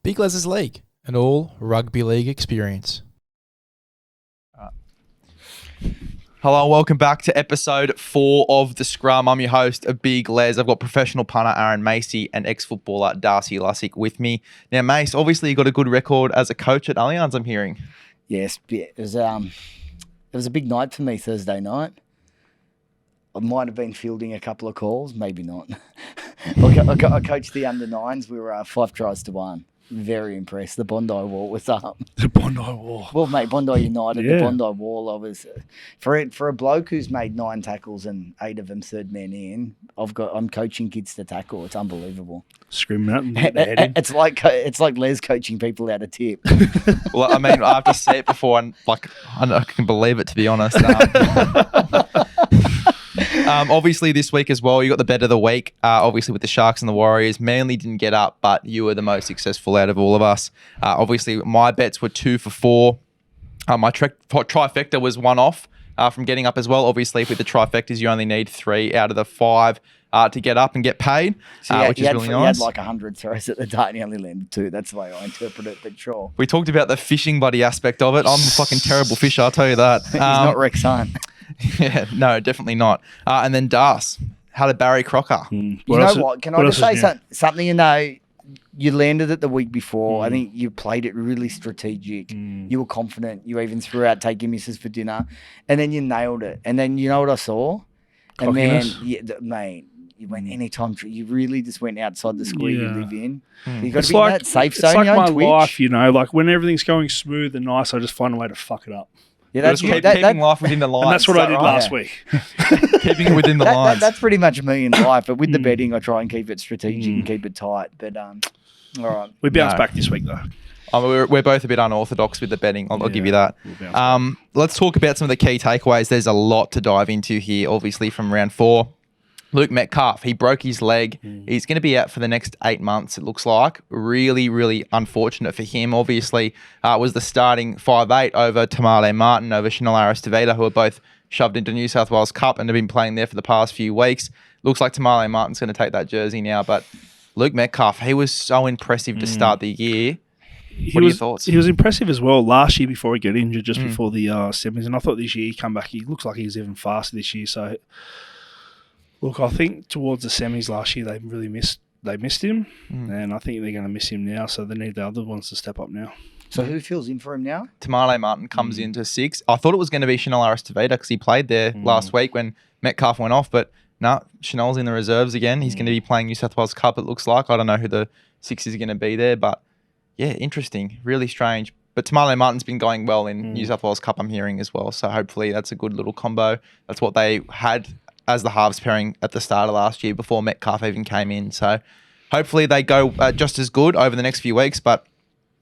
Big Lez's League, an all rugby league experience. Hello and welcome back to episode 4 of The Scrum. I'm your host, Big Lez. I've got professional punter Aaron Macey and ex-footballer Darcy Lussick with me. Now, Mace, obviously you got a good record as a coach at Allianz, I'm hearing. Yes, it was a big night for me Thursday night. I might have been fielding a couple of calls, maybe not. I coached the under-9s. We were 5-1. Very impressed. The Bondi Wall was up. The Bondi Wall. Well, mate, Bondi United, Yeah. the Bondi Wall. I was for a bloke who's made 9 tackles and 8 of them third man in. I'm coaching kids to tackle. It's unbelievable. Screaming out and hit their head in. It's like Les coaching people how to tip. Well, I mean, I have to say it before, and I can believe it, to be honest. Obviously, this week as well, you got the bet of the week. Obviously, with the Sharks and the Warriors, Manly didn't get up, but you were the most successful out of all of us. Obviously, my bets were 2 for 4. My trifecta was 1 off from getting up as well. Obviously, with the trifectas, you only need 3 out of the 5 to get up and get paid, which is really nice. You had like 100 throws at the dart and you only landed 2. That's the way I interpret it, but sure. We talked about the fishing buddy aspect of it. I'm a fucking terrible fisher, I'll tell you that. He's not Rex Hunt. Yeah, no, definitely not. And then Das, how did Barry Crocker? You know what? Can I just say something? You landed it the week before. I think you played it really strategic. You were confident. You even threw out take your missus for dinner. And then you nailed it. And then you know what I saw? And mate, you went anytime. You really just went outside the square you live in. You got to be in that safe zone. It's like my Twitch. life, like when everything's going smooth and nice, I just find a way to fuck it up. Yeah, that's keeping life within the lines. And that's what I did last week. Keeping it within the lines. That's pretty much me in life. But with the betting, I try and keep it strategic and keep it tight. But all right, we bounced back this week though. We're both a bit unorthodox with the betting. I'll give you that. Let's talk about some of the key takeaways. There's a lot to dive into here, obviously, from round 4. Luke Metcalf, he broke his leg. He's going to be out for the next 8 months, it looks like. Really, really unfortunate for him. Obviously, was the starting 5'8" over Tamale Martin, over Chanel Aristeveda, who are both shoved into New South Wales Cup and have been playing there for the past few weeks. Looks like Tamale Martin's going to take that jersey now, but Luke Metcalf, he was so impressive to start the year. What are your thoughts? He was impressive as well last year before he got injured, just before the semis. And I thought this year he come back. He looks like he's even faster this year. So, look, I think towards the semis last year they really missed him, and I think they're going to miss him now. So they need the other ones to step up now. So who fills in for him now? Tamale Martin comes into 6. I thought it was going to be Chanel Aristeveda because he played there last week when Metcalf went off, but no, Chanel's in the reserves again. He's going to be playing New South Wales Cup, it looks like. I don't know who the 6 is going to be there, but yeah, interesting. Really strange. But Tamale Martin's been going well in New South Wales Cup, I'm hearing as well. So hopefully that's a good little combo. That's what they had as the halves pairing at the start of last year before Metcalf even came in. So hopefully they go just as good over the next few weeks. But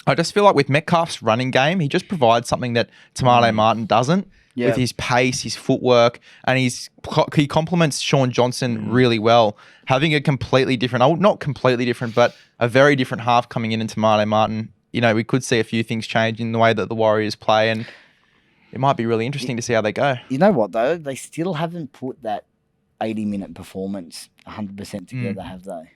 I just feel like with Metcalf's running game, he just provides something that Tamale Martin doesn't. Yeah. With his pace, his footwork, and he complements Sean Johnson really well. Having a completely different, not completely different, but a very different half coming in into Tamale Martin. We could see a few things change in the way that the Warriors play, and it might be really interesting to see how they go. You know what, though? They still haven't put that 80-minute performance 100% together, have they?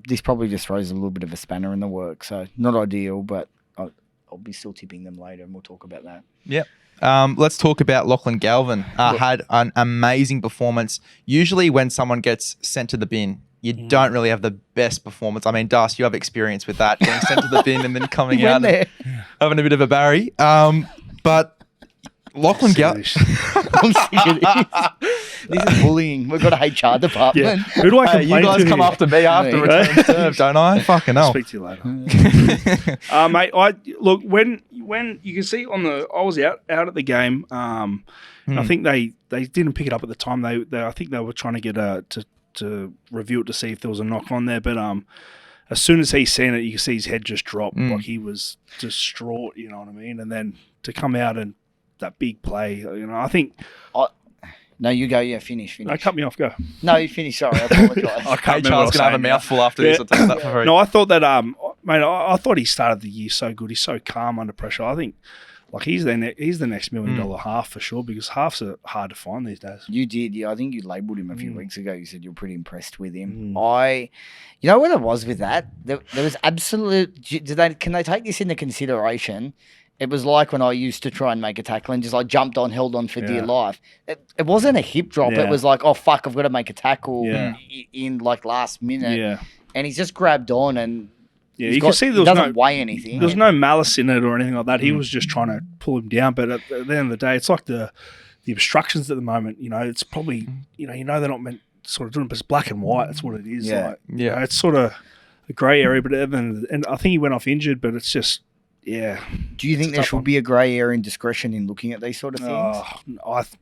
This probably just throws a little bit of a spanner in the works. So not ideal, but I'll be still tipping them later, and we'll talk about that. Yep. Let's talk about Lachlan Galvin. Had an amazing performance. Usually when someone gets sent to the bin, you don't really have the best performance. I mean, Das, you have experience with that, getting sent to the bin and then coming out and having a bit of a Barry. But Lachlan Galvin... This is bullying. We've got a HR department. Yeah. Who do I complain you guys to come here? after me after return serve, don't I? Fucking hell. Speak to you later. Mate, look, when you can see I was out at the game. I think they didn't pick it up at the time. I think they were trying to get to review it to see if there was a knock on there. But as soon as he seen it, you can see his head just drop. Like he was distraught. You know what I mean? And then to come out and that big play, I think. No, you go. Yeah, finish. No, cut me off. Go. No, you finish. Sorry, I apologise. HR's going to have a mouthful after this. I'll tell you that for free. No, I thought that, mate, I thought he started the year so good. He's so calm under pressure. I think Like he's the next $1 million half for sure, because halves are hard to find these days. You did, yeah. I think you labelled him a few weeks ago. You said you were pretty impressed with him. You know what it was with that? There was absolute. Can they take this into consideration? It was like when I used to try and make a tackle and just like jumped on, held on for dear life. It wasn't a hip drop. Yeah. It was like, oh fuck, I've got to make a tackle in like last minute. Yeah. And he's just grabbed on and. Yeah, you can see he doesn't weigh anything. There's no malice in it or anything like that. He was just trying to pull him down. But at the end of the day, it's like the obstructions at the moment. You know, it's probably they're not meant sort of doing, but it's black and white. That's what it is. Yeah, like, you know, it's sort of a grey area. But and I think he went off injured. But it's just Do you think there should be a grey area in discretion in looking at these sort of things?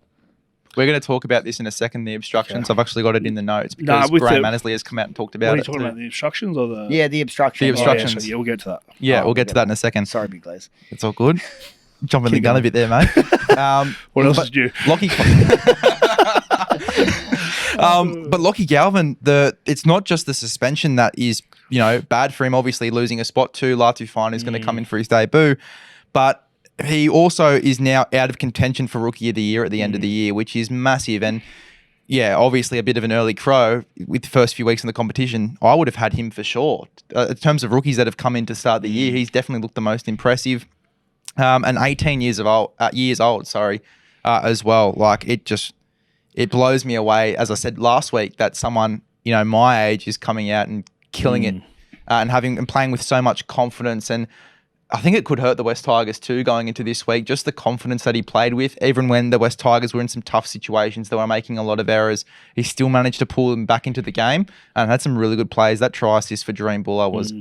We're going to talk about this in a second, the obstructions. I've actually got it in the notes because Graham Annesley has come out and talked about it. What are you talking about, the obstructions or the... Yeah, the obstructions. The obstructions. We'll get to that. Yeah, we'll get to that in a second. Sorry, Big Lez. It's all good. Jumping the gun a bit there, mate. What else is due? Lockie... but Lockie Galvin, it's not just the suspension that is, bad for him. Obviously, losing a spot too. Latu Fine is going to come in for his debut. But he also is now out of contention for Rookie of the Year at the end of the year, which is massive. And yeah, obviously a bit of an early crow with the first few weeks in the competition. I would have had him for sure. In terms of rookies that have come in to start the year, he's definitely looked the most impressive. And 18 years old, as well. Like it blows me away. As I said last week, that someone my age is coming out and killing it, and playing with so much confidence. And I think it could hurt the West Tigers too going into this week. Just the confidence that he played with, even when the West Tigers were in some tough situations, they were making a lot of errors. He still managed to pull them back into the game and had some really good plays. That try assist for Dream Buller was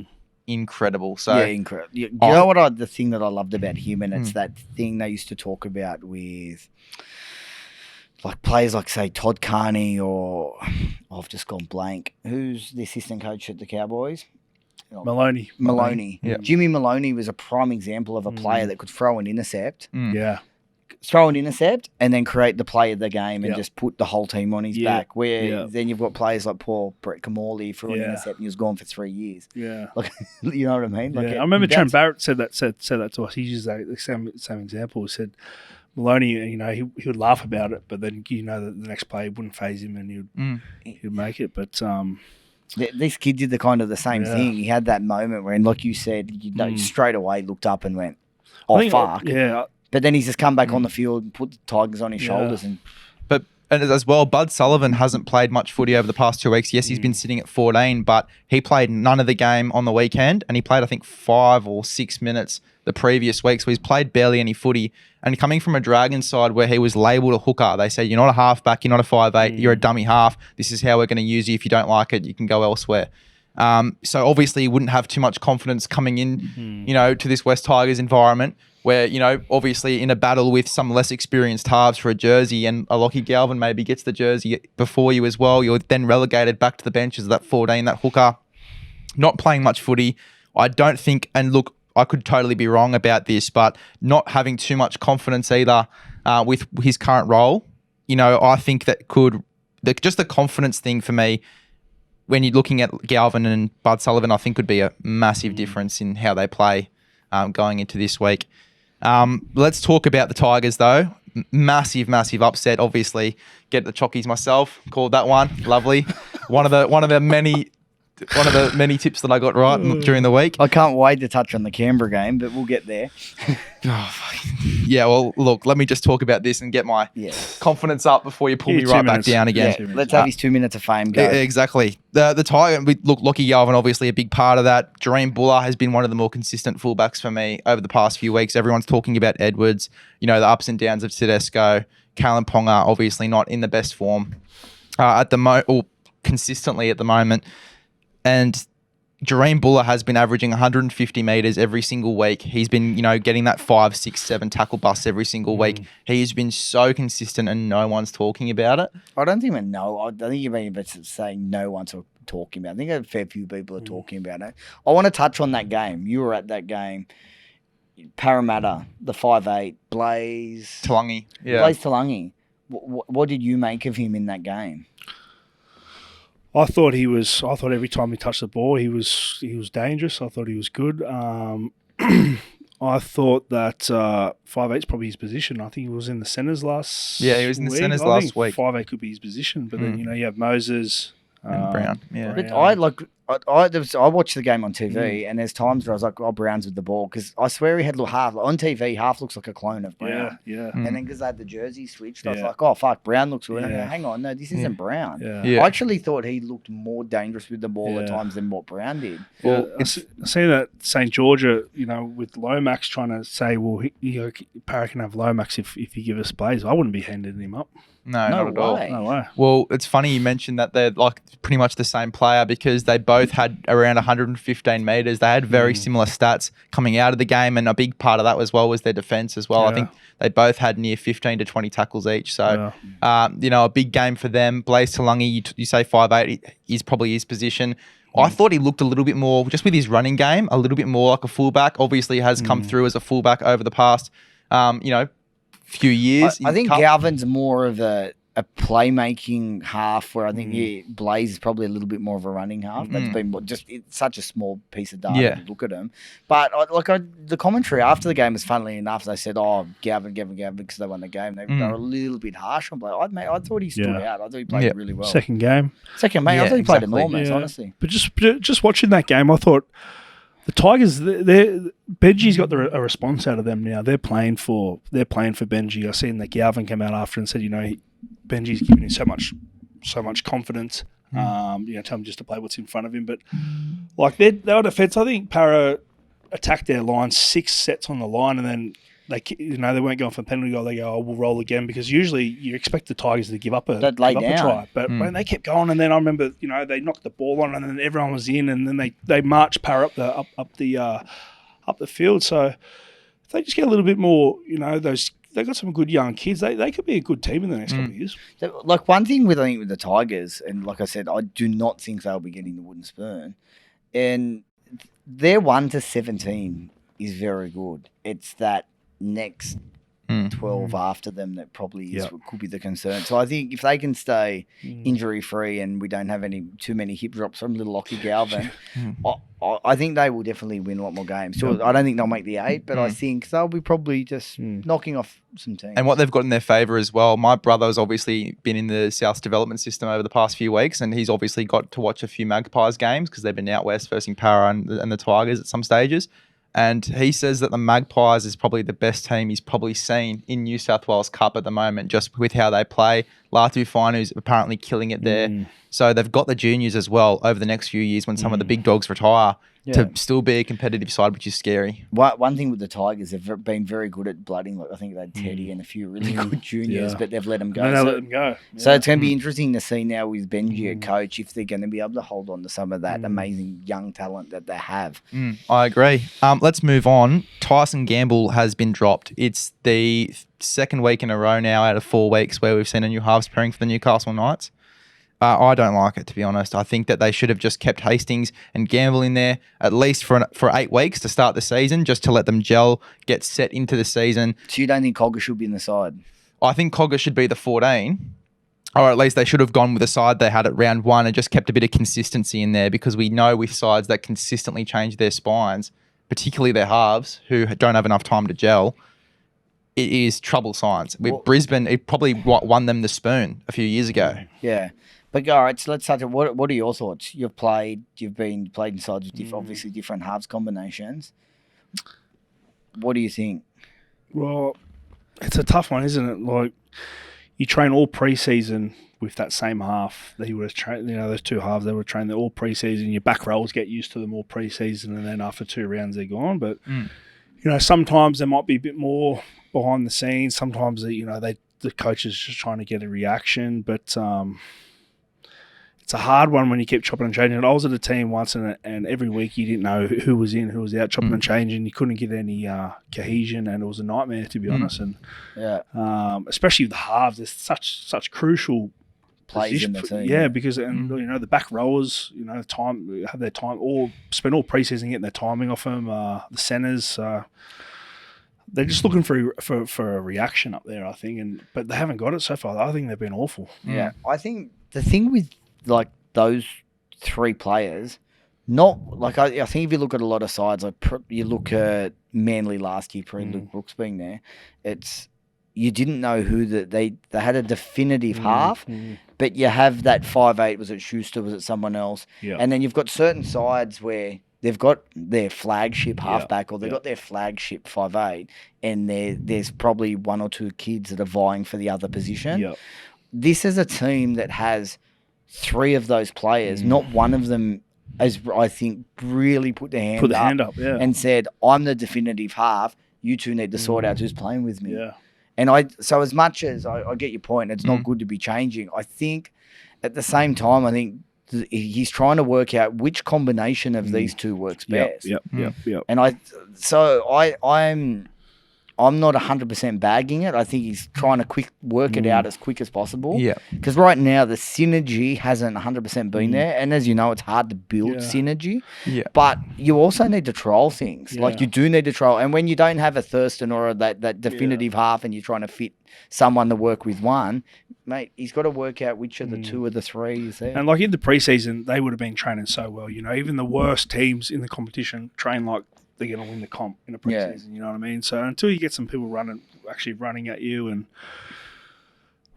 incredible. So incredible. You know what? The thing that I loved about him, and it's that thing they used to talk about with like players like say Todd Carney or I've just gone blank. Who's the assistant coach at the Cowboys? Maloney. Yeah. Jimmy Maloney was a prime example of a player that could throw an intercept. Yeah. Throw an intercept and then create the play of the game and just put the whole team on his back. Where then you've got players like Paul Brett Kamali threw an intercept and he was gone for 3 years. Yeah. Like, you know what I mean? Like I remember Trent Barrett said that to us. He used the same example. He said Maloney, he would laugh about it, but then the next play wouldn't faze him and he would make it. But this kid did the same thing. He had that moment where, like you said, straight away looked up and went, "Oh fuck!" Yeah. But then he's just come back on the field and put the Tigers on his shoulders. And as well, Bud Sullivan hasn't played much footy over the past 2 weeks. Yes, he's been sitting at 14, but he played none of the game on the weekend, and he played, I think, 5 or 6 minutes the previous week. So he's played barely any footy. And coming from a Dragons side where he was labelled a hooker, they said, "You're not a halfback, you're not a 5'8", you're a dummy half. This is how we're going to use you. If you don't like it, you can go elsewhere." So obviously he wouldn't have too much confidence coming in, to this West Tigers environment where, obviously in a battle with some less experienced halves for a jersey, and a Lockie Galvin maybe gets the jersey before you as well. You're then relegated back to the bench as that 14, that hooker, not playing much footy. I don't think, and look, I could totally be wrong about this, but not having too much confidence either with his current role. I think that just the confidence thing for me, when you're looking at Galvin and Bud Sullivan, I think could be a massive difference in how they play going into this week. Let's talk about the Tigers though. Massive upset. Obviously, get the chockies myself. Called that one. Lovely. One of the many tips that I got right during the week. I can't wait to touch on the Canberra game, but we'll get there. Yeah, well, look, let me just talk about this and get my confidence up before you pull me right back down again. Yeah, let's have his 2 minutes of fame go. Exactly. The Tiger, look, Lockie Galvin, obviously a big part of that. Dream Buller has been one of the more consistent fullbacks for me over the past few weeks. Everyone's talking about Edwards, the ups and downs of Tedesco. Kalen Ponga, obviously not in the best form consistently at the moment. And Dream Buller has been averaging 150 metres every single week. He's been, getting that 5, 6, 7 tackle busts every single week. He's been so consistent and no one's talking about it. I don't think you mean saying no one's talking about it. I think a fair few people are talking about it. I want to touch on that game. You were at that game. Parramatta, the 5'8", Blaze. Talangi. Yeah. Blaze Talangi. What did you make of him in that game? I thought every time he touched the ball, he was dangerous. I thought he was good. I thought that 5'8's probably his position. I think he was in the centres last Yeah, he was in the week. centres I last think week. 5'8 could be his position, but then, you have Moses And Brown. Yeah. But I watched the game on TV, and there's times where I was like, "Oh, Brown's with the ball," because I swear he had half on TV. Half looks like a clone of Brown. Yeah. And then because they had the jersey switched, I was Yeah. like, "Oh fuck, Brown looks good." And I Yeah. go, hang on, no, this isn't Brown. Yeah. I actually thought he looked more dangerous with the ball at Yeah. times than what Brown did. Well, I see that St. Georgia, with Lomax trying to say, well, Parra can have Lomax if you give us plays. I wouldn't be handing him up. No, No not at all. way. No way. Well, it's funny you mentioned that they're like pretty much the same player because they both had around 115 metres. They had very similar stats coming out of the game, and a big part of that as well was their defence as well. I Yeah. think they both had near 15 to 20 tackles each. So, a big game for them. Blaze Talangi, you say 5'8", is probably his position. I thought he looked a little bit more, just with his running game, a little bit more like a fullback. Obviously, he has come through as a fullback over the past, few years. I think Galvin's more of a playmaking half, where I think Blaze is probably a little bit more of a running half. That's been it's such a small piece of data to look at him. But the commentary after the game was, funnily enough, they said, "Oh, Galvin," because they won the game. They were a little bit harsh on Blaze. I thought he stood out. I thought he played really well. Second game. Mate. I thought he played enormous, honestly. But just watching that game, I thought the Tigers, Benji's got a response out of them now. They're playing for Benji. I seen that Galvin came out after and said, Benji's giving him so much confidence. Tell him just to play what's in front of him. But their defense, I think Parra attacked their line 6 sets on the line, and then they weren't going for penalty goal. They go, "Oh, we'll roll again," because usually you expect the Tigers to give up a try. But when they kept going, and then I remember they knocked the ball on, and then everyone was in, and then they marched Parra up the field. So if they just get a little bit more, they got some good young kids. They could be a good team in the next couple of years. So, one thing with the Tigers, and like I said, I do not think they'll be getting the wooden spoon. And their 1 to 17 is very good. It's that next 12 after them that probably could be the concern. So I think if they can stay injury free and we don't have too many hip drops from little Lockie Galvin, I think they will definitely win a lot more games. So I don't think they'll make the 8, but I think they'll be probably just knocking off some teams. And what they've got in their favour as well, my brother's obviously been in the South development system over the past few weeks, and he's obviously got to watch a few Magpies games because they've been out west versing Parra and the Tigers at some stages. And he says that the Magpies is probably the best team he's probably seen in New South Wales Cup at the moment, just with how they play. Latu Finu's apparently killing it there. So they've got the juniors as well over the next few years when some of the big dogs retire to still be a competitive side, which is scary. One thing with the Tigers, they've been very good at blooding. I think they had Teddy and a few really good juniors, but they've let them go. Let them go. So it's going to be interesting to see now with Benji at coach if they're going to be able to hold on to some of that amazing young talent that they have. I agree. Let's move on. Tyson Gamble has been dropped. It's the second week in a row now out of 4 weeks where we've seen a new halves pairing for the Newcastle Knights. I don't like it, to be honest. I think that they should have just kept Hastings and Gamble in there at least for 8 weeks to start the season, just to let them gel, get set into the season. So you don't think Cogger should be in the side? I think Cogger should be the 14, or at least they should have gone with the side they had at round 1 and just kept a bit of consistency in there, because we know with sides that consistently change their spines, particularly their halves, who don't have enough time to gel, it is trouble signs. With Brisbane, it probably won them the spoon a few years ago. Yeah. But all right, so let's start. What are your thoughts? You've played in sides with obviously different halves combinations. What do you think? Well, it's a tough one, isn't it? Like, you train all pre-season with that same half that you would have trained. Those two halves, they were trained all pre-season. Your back rows get used to them all pre-season, and then after 2 rounds they're gone. But sometimes there might be a bit more behind the scenes. Sometimes the coach is just trying to get a reaction, but it's a hard one when you keep chopping and changing. I was at a team once, and every week you didn't know who was in, who was out, chopping and changing. You couldn't get any cohesion, and it was a nightmare, to be honest. And especially with the halves, there's such crucial plays in the team. Yeah, because the back rowers, have their time, or spend all preseason getting their timing off them. The centers. They're just looking for a reaction up there, I think, but they haven't got it so far. I think they've been awful. Yeah, I think the thing with those 3 players, not like I think if you look at a lot of sides, like you look at Manly last year, Luke Brooks being there, you didn't know who they had a definitive half, but you have that 5'8", was it Schuster, was it someone else? Yeah. And then you've got certain sides where they've got their flagship halfback or they've got their flagship 5'8", and there's probably one or two kids that are vying for the other position. Yeah. This is a team that has 3 of those players. Not one of them has, I think, really put their hand up and said, I'm the definitive half. You two need to sort out who's playing with me. Yeah. And so as much as I get your point, it's not good to be changing. I think at the same time, I think he's trying to work out which combination of these two works best. Yep. And I'm not 100% bagging it. I think he's trying to work it out as quick as possible. Yeah. Because right now the synergy hasn't 100% been there, and as you know, it's hard to build synergy. Yeah. But you also need to trial things. Yeah. Like you do need to trial, and when you don't have a Thurston or that definitive half, and you're trying to fit someone to work with one, mate, he's got to work out which of the 2 or the 3 is there. And like in the preseason, they would have been training so well. You know, even the worst teams in the competition train like they're going to win the comp in a preseason. You know what I mean? So until you get some people actually running at you and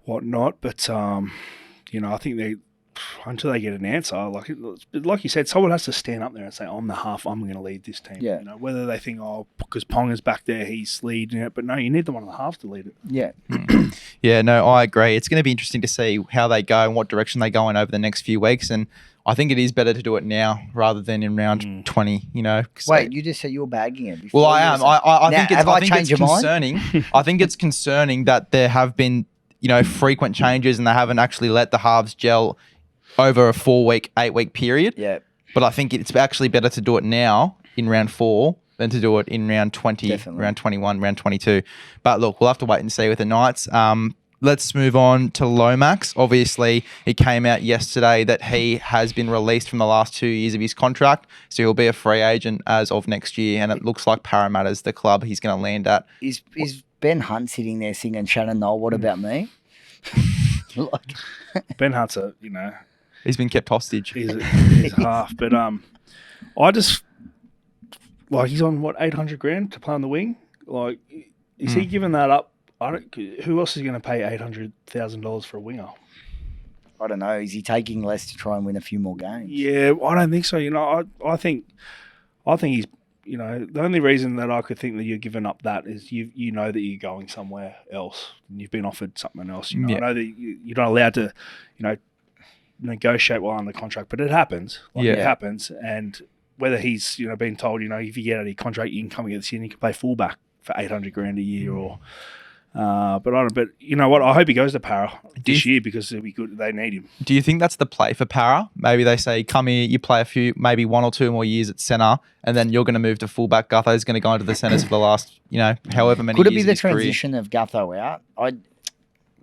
whatnot, but you know, I think until they get an answer, like you said, someone has to stand up there and say, "I'm the half. I'm going to lead this team." Yeah. You know, whether they think, because Ponga's back there, he's leading it, but no, you need the one of the halves to lead it. Yeah. Yeah, no, I agree. It's going to be interesting to see how they go and what direction they go in over the next few weeks. And I think it is better to do it now rather than in round 20, you know. Wait, you just said you were bagging it. Well, I am. I think it's concerning. Mind? I think it's concerning that there have been, you know, frequent changes and they haven't actually let the halves gel over a 4-week, 8-week period. Yeah. But I think it's actually better to do it now in round 4 than to do it in round 20, Definitely. round 21, round 22. But look, we'll have to wait and see with the Knights. Let's move on to Lomax. Obviously, it came out yesterday that he has been released from the last 2 years of his contract, so he'll be a free agent as of next year, and it looks like Parramatta's the club he's going to land at. Is Ben Hunt sitting there singing Shannon Knoll, what about me? Ben Hunt's He's been kept hostage. He's half, but I just he's on what $800,000 to play on the wing. Like, is he giving that up? Who else is going to pay $800,000 for a winger? I don't know. Is he taking less to try and win a few more games? Yeah, I don't think so. You know, I think he's. You know, the only reason that I could think that you're giving up that is you know that you're going somewhere else and you've been offered something else. You know, I know that you're not allowed to, you know, negotiate while under contract, but it happens. It happens, and whether he's being told, if you get out of your contract, you can come and get this year and you can play fullback for $800,000 a year or. But you know what? I hope he goes to Para this year because it'll be good. They need him. Do you think that's the play for Para? Maybe they say, come here, you play maybe 1 or 2 more years at centre, and then you're going to move to fullback. Gutho's going to go into the centres for the last, however many years. Could it be the of his career. transition of Gutho out?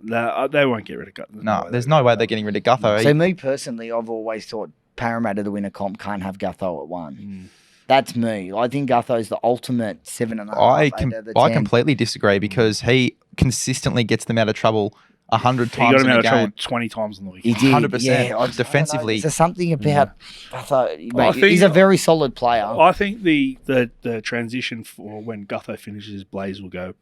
No, they won't get rid of Gutho. No, there's no way they're getting rid of Gutho. So me personally, I've always thought Parramatta to win a comp can't have Gutho at 1. That's me. I think Gutho's the ultimate 7.5. I completely disagree because he consistently gets them out of trouble 100 times. He got him in out a of trouble game. 20 times in the week. He did. 100%. Yeah, defensively. There's something about Gutho. I think He's a very solid player. I think the transition for when Gutho finishes, Blaze will go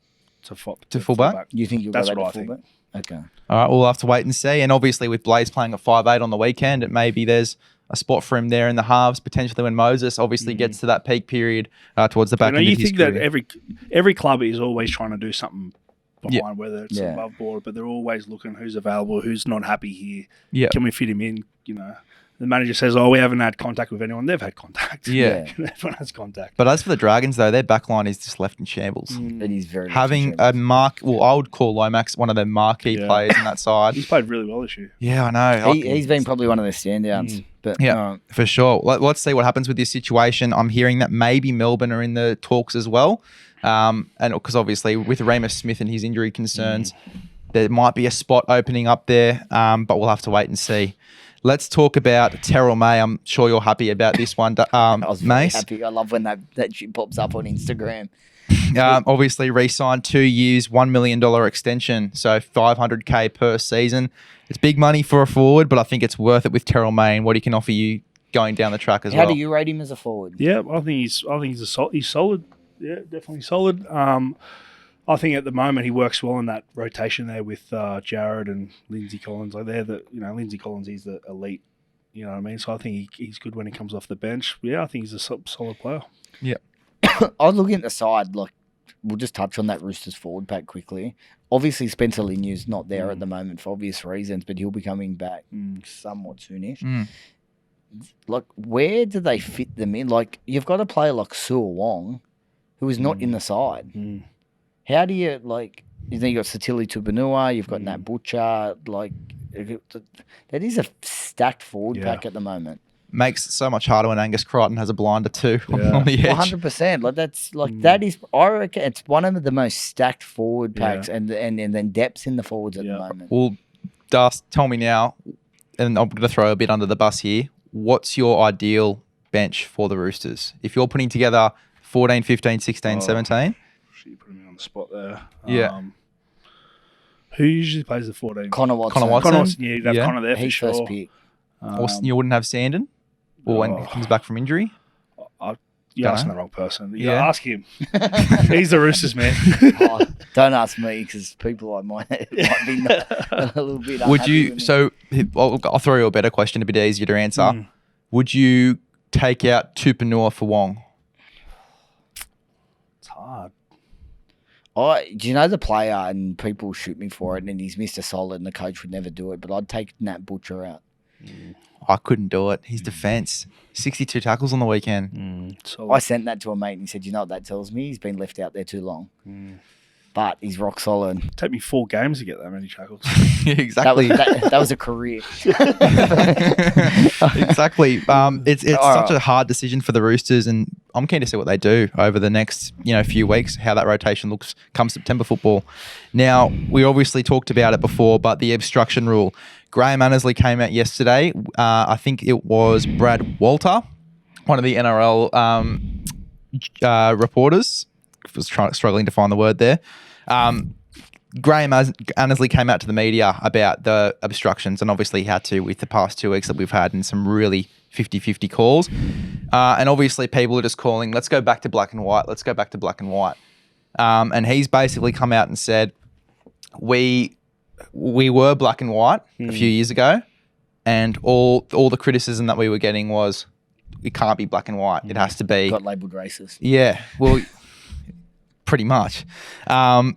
to fullback. You think you'll That's go back what to I fullback? Okay. All right, we'll have to wait and see. And obviously with Blaze playing at 5'8" on the weekend, it maybe there's a spot for him there in the halves, potentially when Moses obviously gets to that peak period towards the back end of his think career. that every club is always trying to do something behind, whether it's above board, but they're always looking who's available, who's not happy here. Yeah. Can we fit him in? The manager says, we haven't had contact with anyone. They've had contact. Yeah. Everyone has contact. But as for the Dragons, though, their backline is just left in shambles. It is very Having a I would call Lomax one of their marquee players on that side. He's played really well this year. Yeah, I know. He's been probably one of their standouts. But for sure. Let's see what happens with this situation. I'm hearing that maybe Melbourne are in the talks as well. And because obviously with Ramus Smith and his injury concerns, there might be a spot opening up there, but we'll have to wait and see. Let's talk about Terrell May. I'm sure you're happy about this one, I was very Mace. happy. I love when that shit pops up on Instagram. Obviously re-signed 2 years, $1 million extension, so $500K per season. It's big money for a forward, but I think it's worth it with Terrell May and what he can offer you going down the track as How well. do you rate him as a forward? Yeah, I think he's solid. Yeah, definitely solid. I think at the moment he works well in that rotation there with Jared and Lindsay Collins. Like Lindsay Collins, he's the elite. You know what I mean? So I think he's good when he comes off the bench. Yeah, I think he's a solid player. Yeah. I was looking at the side, like, we'll just touch on that Roosters forward pack quickly. Obviously, Spencer Linnu's not there at the moment for obvious reasons, but he'll be coming back somewhat soonish. Like, where do they fit them in? Like, you've got a player like Suo Wong, who is not in the side. How do you, like, you got Satili Tupanua, you've got Nat Butcher, like, that is a stacked forward pack at the moment. Makes it so much harder when Angus Crichton has a blinder too on the edge. 100%. Like that's like that is. I reckon it's one of the most stacked forward packs, and then depths in the forwards at the moment. Well, Darcy, tell me now, and I'm going to throw a bit under the bus here. What's your ideal bench for the Roosters? If you're putting together 14, 15, 16, 17. You put me on the spot there. Yeah. Who usually plays the 14? Connor Watson. Yeah, you'd have Connor there for He's sure. first pick. Or you wouldn't have Sandon? Or when he comes back from injury? You're asking the wrong person. Ask him. He's the Roosters man. Don't ask me because people might be a little bit. Would you? So I'll throw you a better question, a bit easier to answer. Would you take out Tupanua for Wong? It's hard. Do you know the player? And people shoot me for it, and he's Mr. Solid, and the coach would never do it. But I'd take Nat Butcher out. I couldn't do it. His defence, 62 tackles on the weekend. I sent that to a mate, and he said, "You know what that tells me? He's been left out there too long." But he's rock solid. It'd take me 4 games to get that many tackles. Exactly. That was a career. Exactly. It's such a hard decision for the Roosters, and I'm keen to see what they do over the next few weeks, how that rotation looks come September football. Now, we obviously talked about it before, but the obstruction rule. Graham Annesley came out yesterday. I think it was Brad Walter, one of the NRL reporters. Was struggling to find the word there. Graham Annesley came out to the media about the obstructions, and obviously had to with the past 2 weeks that we've had and some really 50-50 calls. And obviously people are just calling, let's go back to black and white. Let's go back to black and white. And he's basically come out and said, we were black and white a few years ago, and all the criticism that we were getting was, it can't be black and white. It has to be. Got labelled racist. Yeah. Well, pretty much. But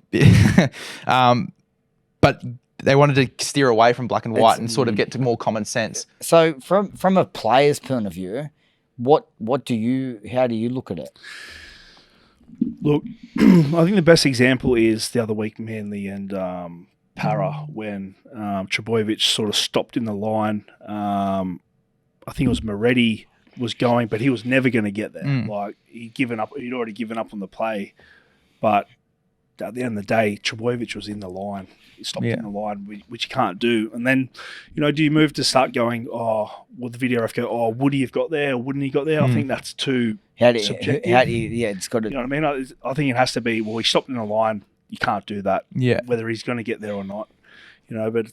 they wanted to steer away from black and white and sort of get to more common sense. So from a player's point of view, how do you look at it? Look, I think the best example is the other week, Manly and Para, when Trebojevic sort of stopped in the line. I think it was Moretti was going, but he was never going to get there. Like he'd already given up on the play. But at the end of the day, Trebojevic was in the line. He stopped in the line, which you can't do. And then, do you move to start going, will the video ref go, would he have got there or wouldn't he got there? I think that's too subjective. It's got to... You know what I mean? I think it has to be, he stopped in the line. You can't do that. Yeah. Whether he's going to get there or not. But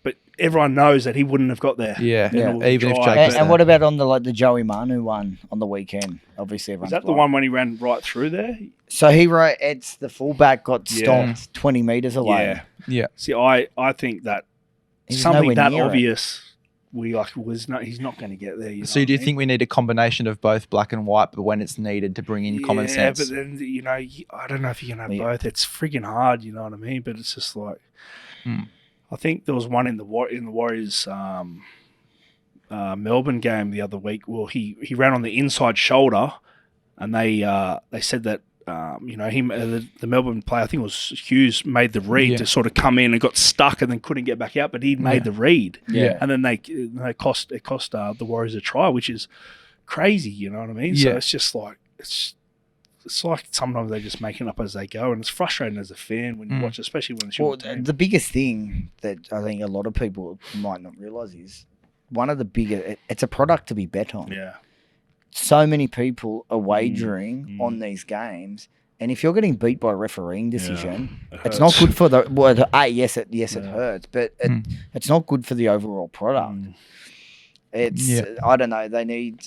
but everyone knows that he wouldn't have got there. Yeah. Even if Jake and what about on the Joey Manu one on the weekend? Obviously, everyone's is that the one when he ran right through there? So it's the fullback got stopped 20 metres away. Yeah. See, I think that something that obvious, he's not going to get there. So do you think we need a combination of both black and white, but when it's needed to bring in common sense? Yeah, but then, I don't know if you can have both. It's frigging hard, you know what I mean? But it's just like... I think there was one in the Warriors Melbourne game the other week. Well, he ran on the inside shoulder, and they said that the Melbourne player, I think it was Hughes, made the read to sort of come in and got stuck and then couldn't get back out, but he'd made the read. Yeah, and then it cost the Warriors a try, which is crazy. You know what I mean? Yeah. So it's just like it's like sometimes they just make it up as they go, and it's frustrating as a fan when you watch, especially when it's your team. The biggest thing that I think a lot of people might not realise is it's a product to be bet on. Yeah. So many people are wagering on these games, and if you're getting beat by a refereeing decision, it's not good for it hurts, but it's not good for the overall product. It's I don't know. They need.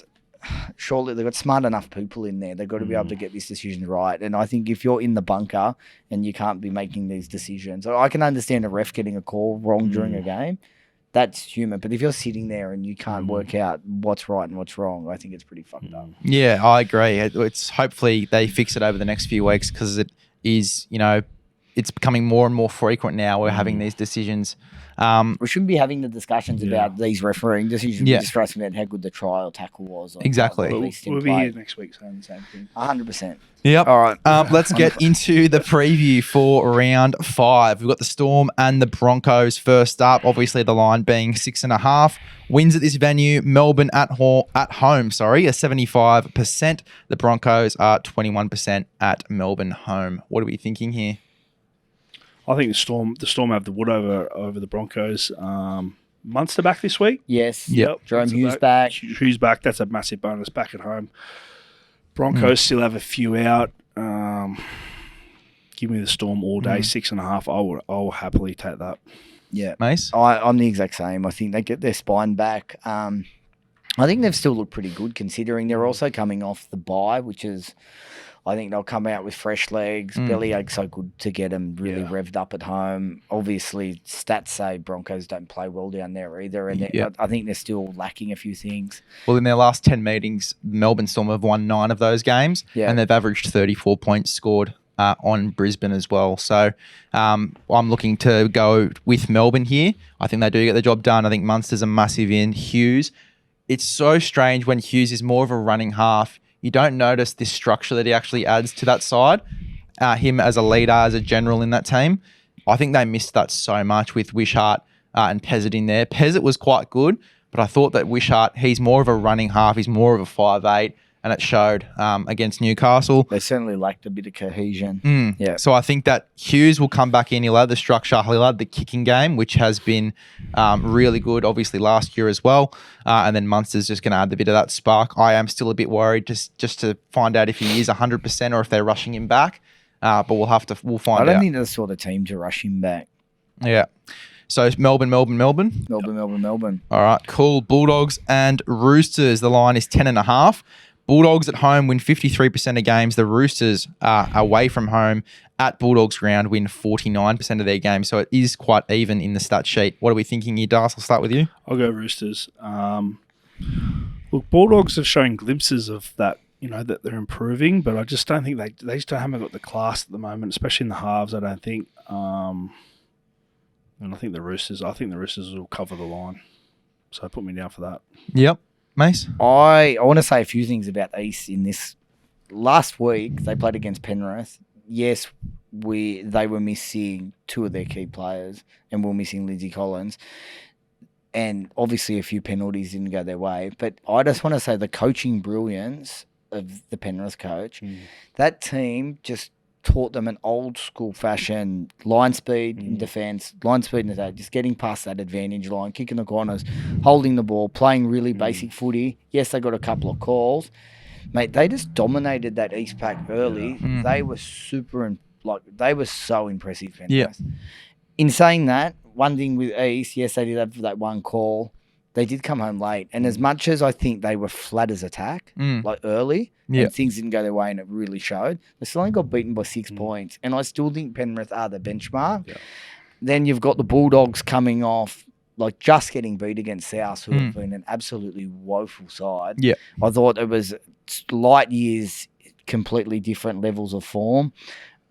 Surely they've got smart enough people in there. They've got to be able to get this decision right. And I think if you're in the bunker and you can't be making these decisions, I can understand a ref getting a call wrong during a game. That's human. But if you're sitting there and you can't work out what's right and what's wrong, I think it's pretty fucked up. Yeah, I agree. It's hopefully they fix it over the next few weeks because it is, it's becoming more and more frequent now. We're having these decisions. We shouldn't be having the discussions about these refereeing decisions. We're just stressing about how good the try or tackle was. Exactly. We'll be here next week saying the same thing. 100%. Yep. All right. Let's get into the preview for round 5. We've got the Storm and the Broncos first up. Obviously, the line being 6.5. Wins at this venue. Melbourne at home, are 75%. The Broncos are 21% at Melbourne home. What are we thinking here? I think the Storm have the wood over the Broncos. Munster back this week. Yes. Yep. Jerome Hughes back. Hughes back. That's a massive bonus back at home. Broncos still have a few out. Give me the Storm all day. 6.5. I will happily take that. Yeah. Mace? I'm the exact same. I think they get their spine back. I think they've still looked pretty good considering they're also coming off the bye, which is... I think they'll come out with fresh legs. Bellyache's so good to get them really revved up at home. Obviously, stats say Broncos don't play well down there either. And I think they're still lacking a few things. Well, in their last 10 meetings, Melbourne Storm have won 9 of those games. Yeah. And they've averaged 34 points scored on Brisbane as well. So I'm looking to go with Melbourne here. I think they do get the job done. I think Munster's a massive in. Hughes, it's so strange when Hughes is more of a running half. You don't notice this structure that he actually adds to that side. Him as a leader, as a general in that team. I think they missed that so much with Wishart and Pezzett in there. Pezzett was quite good, but I thought that Wishart, he's more of a running half. He's more of a 5'8", and it showed against Newcastle. They certainly lacked a bit of cohesion. Yeah. So I think that Hughes will come back in. He'll add the structure. He'll add the kicking game, which has been really good, obviously, last year as well. And then Munster's just going to add a bit of that spark. I am still a bit worried just to find out if he is 100% or if they're rushing him back. But we'll find out. I don't think they're the sort of team to rush him back. Yeah. So Melbourne. Melbourne. All right, cool. Bulldogs and Roosters. The line is 10.5. Bulldogs at home win 53% of games. The Roosters away from home at Bulldogs ground win 49% of their games. So it is quite even in the stat sheet. What are we thinking here, Darcy? I'll start with you. I'll go Roosters. Look, Bulldogs are showing glimpses of that, that they're improving, but I just don't think they just haven't got the class at the moment, especially in the halves, I don't think. And I think the Roosters will cover the line. So put me down for that. Yep. Mace? I want to say a few things about East in this. Last week, they played against Penrith. Yes, they were missing 2 of their key players, and we're missing Lindsay Collins. And obviously a few penalties didn't go their way. But I just want to say the coaching brilliance of the Penrith coach, that team just taught them an old school fashion line speed in defence, line speed in attack, just getting past that advantage line, kicking the corners, holding the ball, playing really basic footy. Yes, they got a couple of calls. Mate, they just dominated that East Pack early. They were they were so impressive. Penrith. Yeah. In saying that, one thing with East, yes, they did have that one call. They did come home late. And as much as I think they were flat as attack, early, and things didn't go their way and it really showed, they still only got beaten by 6 points. And I still think Penrith are the benchmark. Yeah. Then you've got the Bulldogs coming off, just getting beat against South, who have been an absolutely woeful side. Yeah. I thought it was light years, completely different levels of form.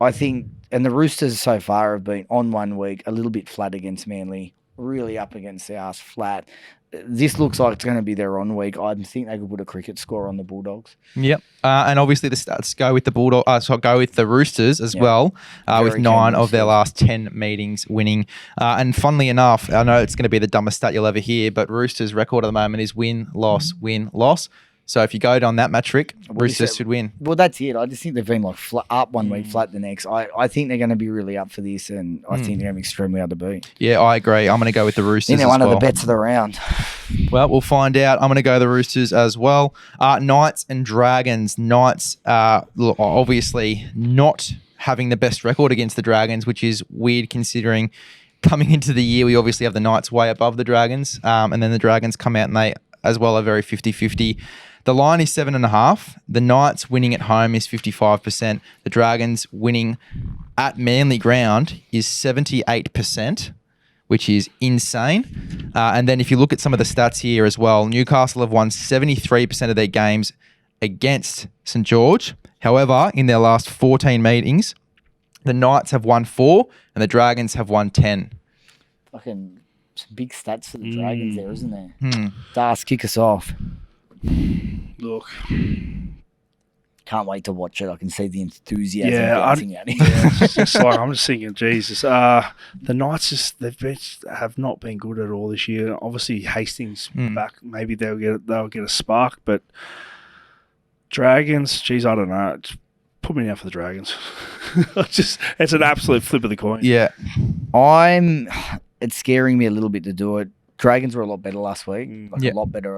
I think, and the Roosters so far have been on 1 week, a little bit flat against Manly, really up against South, flat. This looks like it's going to be their on week. I think they could put a cricket score on the Bulldogs. Yep. And obviously the stats go with the go with the Roosters as well, with 9 of their last 10 meetings winning. And funnily enough, I know it's going to be the dumbest stat you'll ever hear, but Roosters' record at the moment is win, loss, win, loss. So if you go down that metric, Roosters should win. Well, that's it. I just think they've been up 1 week, flat the next. I think they're going to be really up for this, and I think they're going to be extremely hard to beat. Yeah, I agree. I'm going to go with the Roosters as well. They're one of the bets of the round. Well, we'll find out. I'm going to go the Roosters as well. Knights and Dragons. Knights are obviously not having the best record against the Dragons, which is weird considering coming into the year, we obviously have the Knights way above the Dragons, and then the Dragons come out and they as well are very 50-50. The line is 7.5. The Knights winning at home is 55%. The Dragons winning at Manly ground is 78%, which is insane. And then if you look at some of the stats here as well, Newcastle have won 73% of their games against St. George. However, in their last 14 meetings, the Knights have won 4 and the Dragons have won 10. Fucking some big stats for the Dragons there, isn't there? Darcy, kick us off. Look, can't wait to watch it. I can see the enthusiasm Yeah, bouncing out here. it's just like, I'm just thinking, Jesus. The Knights have not been good at all this year. Obviously, Hastings back, maybe they'll get a spark, but Dragons, geez, I don't know. Put me down for the Dragons. It's an absolute flip of the coin. Yeah. It's scaring me a little bit to do it. Dragons were a lot better last week. Yeah. A lot better.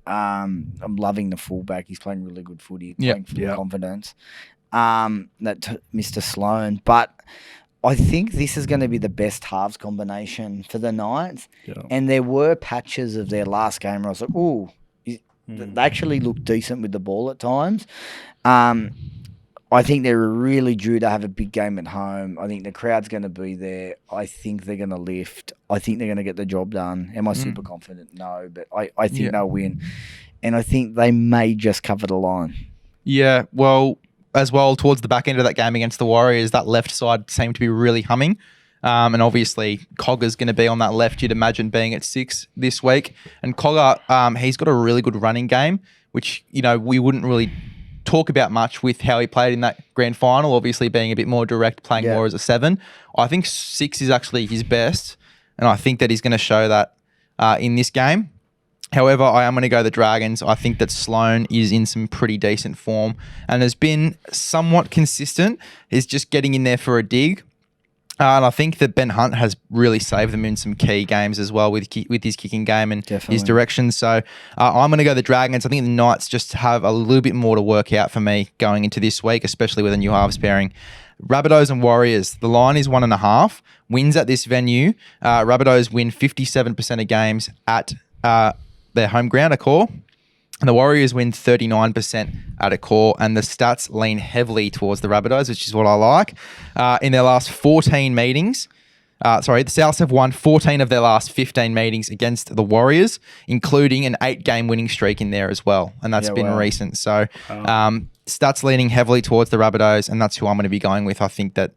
I'm loving the fullback. He's playing really good footy. Playing full confidence. Mr. Sloan. But I think this is going to be the best halves combination for the Knights. Yeah. And there were patches of their last game where I was like, ooh, they actually look decent with the ball at times. I think they're really due to have a big game at home. I think the crowd's going to be there. I think they're going to lift. I think they're going to get the job done. Am I super confident? No, but I think they'll win. And I think they may just cover the line. Yeah, well, as well, towards the back end of that game against the Warriors, that left side seemed to be really humming. And obviously, Cogger's going to be on that left, you'd imagine, being at 6 this week. And Cogger, he's got a really good running game, which, we wouldn't really talk about much with how he played in that grand final, obviously being a bit more direct, playing more as a 7. I think 6 is actually his best, and I think that he's going to show that in this game. However, I am going to go the Dragons. I think that Sloan is in some pretty decent form and has been somewhat consistent. He's just getting in there for a dig. And I think that Ben Hunt has really saved them in some key games as well with his kicking game and his direction. So I'm going to go the Dragons. I think the Knights just have a little bit more to work out for me going into this week, especially with a new halves pairing. Rabbitohs and Warriors. The line is 1.5. Wins at this venue. Rabbitohs win 57% of games at their home ground, Accor. And the Warriors win 39% at Accor, and the stats lean heavily towards the Rabbitohs, which is what I like. In their last 14 meetings, the Souths have won 14 of their last 15 meetings against the Warriors, including an 8-game winning streak in there as well, and that's been recent. So stats leaning heavily towards the Rabbitohs, and that's who I'm going to be going with. I think that,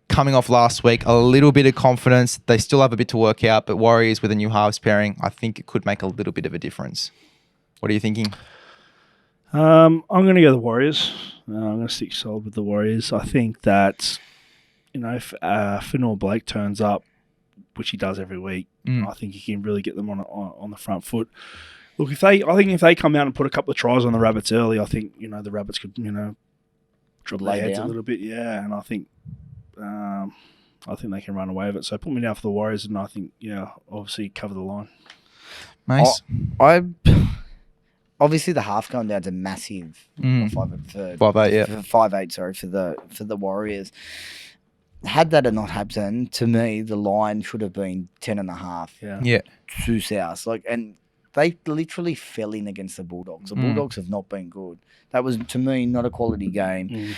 coming off last week, a little bit of confidence. They still have a bit to work out, but Warriors with a new halves pairing, I think it could make a little bit of a difference. What are you thinking? I'm going to go the Warriors. I'm going to stick solid with the Warriors. I think that, if Finor Blake turns up, which he does every week, I think he can really get them on the front foot. Look, if they come out and put a couple of tries on the Rabbits early, I think the Rabbits could drop their heads a little bit. Yeah, and I think they can run away with it. So put me down for the Warriors, and I think obviously cover the line. Nice. Obviously, the half going down to massive 5'8", 5'8", sorry, for the Warriors. Had that not happened, to me, the line should have been 10.5. Yeah. To South. And they literally fell in against the Bulldogs. The Bulldogs have not been good. That was, to me, not a quality game.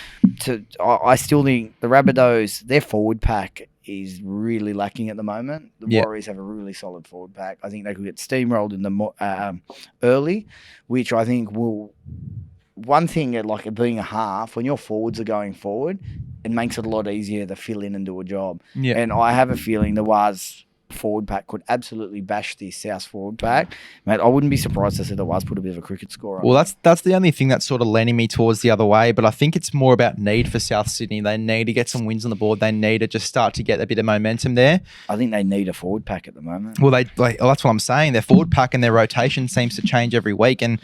I still think the Rabbitohs, their forward pack is really lacking at the moment. The Warriors have a really solid forward pack. I think they could get steamrolled in the early, which I think will. One thing, like it being a half, when your forwards are going forward, it makes it a lot easier to fill in and do a job. Yeah. And I have a feeling the Waz forward pack could absolutely bash the South forward pack. Mate, I wouldn't be surprised to see the Waz put a bit of a cricket score on. Well, that's the only thing that's sort of leaning me towards the other way, but I think it's more about need for South Sydney. They need to get some wins on the board. They need to just start to get a bit of momentum there. I think they need a forward pack at the moment. Well, that's what I'm saying. Their forward pack and their rotation seems to change every week, and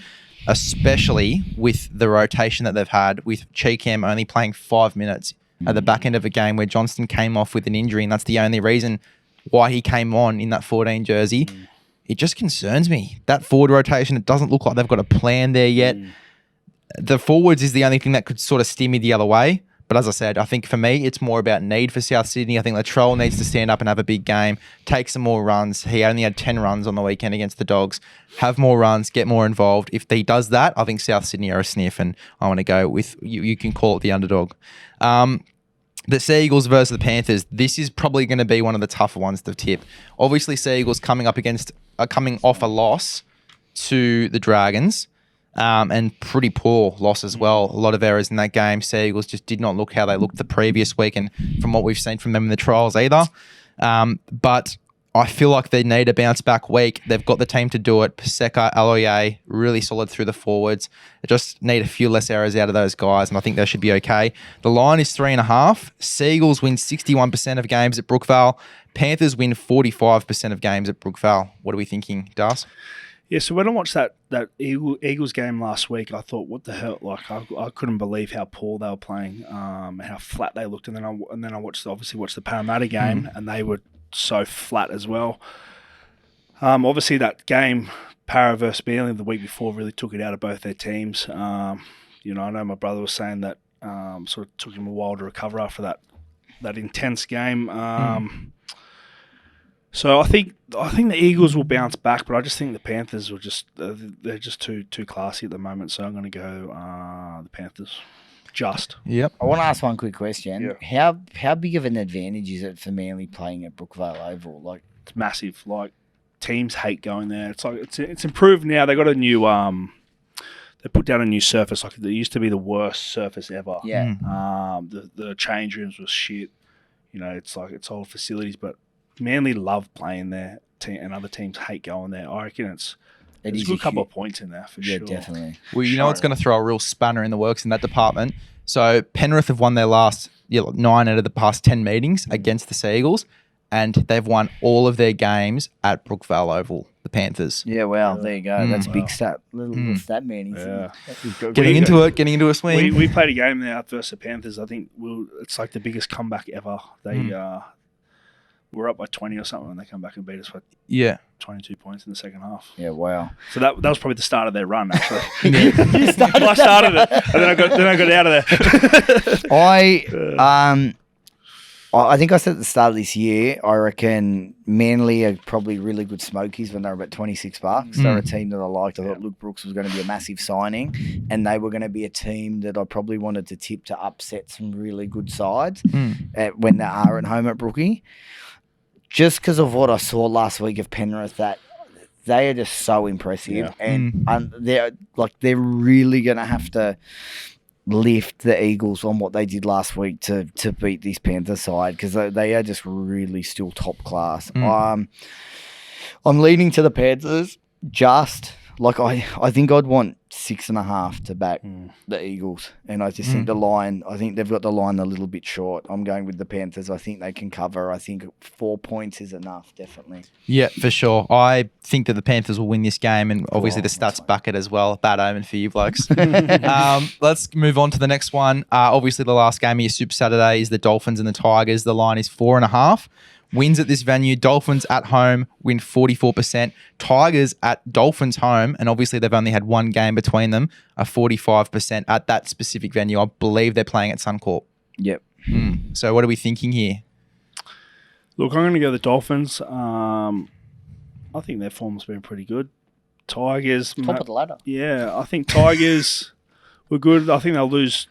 especially with the rotation that they've had, with Cheekham only playing 5 minutes at the back end of a game where Johnston came off with an injury, and that's the only reason why he came on in that 14 jersey. It just concerns me. That forward rotation, it doesn't look like they've got a plan there yet. The forwards is the only thing that could sort of steer me the other way, But as I said, I think for me, it's more about need for South Sydney. I think Latrell needs to stand up and have a big game, take some more runs. He only had 10 runs on the weekend against the Dogs. Have more runs, get more involved. If he does that, I think South Sydney are a sniff, and I want to go with, you can call it the underdog. The Sea Eagles versus the Panthers. This is probably going to be one of the tougher ones to tip. Obviously, Sea Eagles coming off a loss to the Dragons, and pretty poor loss as well. A lot of errors in that game. Sea Eagles just did not look how they looked the previous week, and from what we've seen from them in the trials either. But I feel like they need a bounce back week. They've got the team to do it. Paseka, Aloye, really solid through the forwards. They just need a few less errors out of those guys, and I think they should be okay. The line is 3.5. Seagulls win 61% of games at Brookvale. Panthers win 45% of games at Brookvale. What are we thinking, Das? Yeah, so when I watched that Eagles game last week, I thought, what the hell? Like, I couldn't believe how poor they were playing, how flat they looked. And then I watched the Parramatta game, and they were so flat as well. Obviously, that game, Para versus Manly the week before, really took it out of both their teams. I know my brother was saying that sort of took him a while to recover after that intense game. So I think the Eagles will bounce back, but I just think the Panthers will they're just too classy at the moment. So I'm going to go the Panthers. Yep. I want to ask one quick question. Yeah. How big of an advantage is it for Manly playing at Brookvale Oval? Like, it's massive. Like, teams hate going there. It's like it's improved now. They got a new they put down a new surface. Like, it used to be the worst surface ever. Yeah. The change rooms was shit. It's like it's old facilities, but Manly love playing there, and other teams hate going there. I reckon there's a good couple of points in there for sure. Yeah, definitely. Well, you know what's going to throw a real spanner in the works in that department? So Penrith have won their last 9 out of the past 10 meetings against the Sea Eagles, and they've won all of their games at Brookvale Oval, the Panthers. Yeah, well, there you go. That's a big stat. Little stat man. Yeah. Getting into a swing. We played a game there versus the Panthers. I think it's like the biggest comeback ever. They were up by 20 or something, and they come back and beat us by 22 points in the second half. Yeah, wow. So that was probably the start of their run, actually. You started I started it, and then I got out of there. I think I said at the start of this year, I reckon Manly are probably really good smokies when they're about $26. They're a team that I liked. I thought Luke Brooks was going to be a massive signing, and they were going to be a team that I probably wanted to tip to upset some really good sides when they are at home at Brookie. Just because of what I saw last week of Penrith, that they are just so impressive, and they're really going to have to lift the Eagles on what they did last week to beat this Panther side, because they are just really still top class. I'm leaning to the Panthers. I think I'd want 6.5 to back the Eagles, and I just think the line. I think they've got the line a little bit short. I'm going with the Panthers. I think they can cover. I think 4 points is enough, definitely. Yeah, for sure. I think that the Panthers will win this game, and obviously the stats back it as well. Bad omen for you blokes. Let's move on to the next one. Obviously, the last game of your Super Saturday is the Dolphins and the Tigers. The line is 4.5. Wins at this venue. Dolphins at home win 44%. Tigers at Dolphins home, and obviously they've only had one game between them, are 45% at that specific venue. I believe they're playing at Suncorp. Yep. So what are we thinking here? Look, I'm going to go the Dolphins. I think their form's been pretty good. Tigers. Top of the ladder. Yeah, I think Tigers were good. I think they'll lose